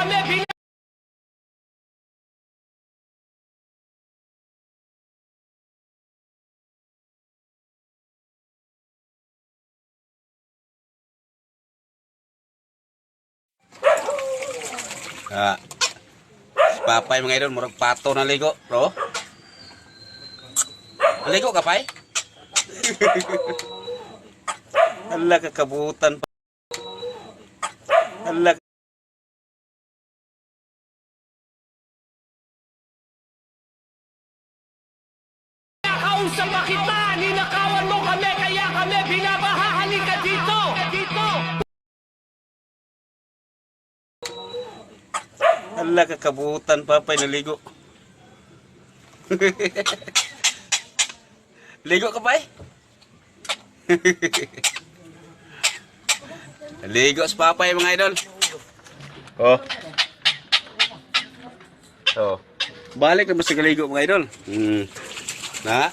kami Si Papay mga idol, murag pato na ligo, bro. Naligo ka, Pay? Hala, kakabutan pa. Hala. Kausap pa kita, ninakawan mo kami, kaya kami binabaha. Halika dito! Dito! Hala, kakabutan, Papay, naligo. Ligo ka, Pay? Ligo si Papay mga idol. Oh. Oh. Balik na sa kaligo mga idol. Na.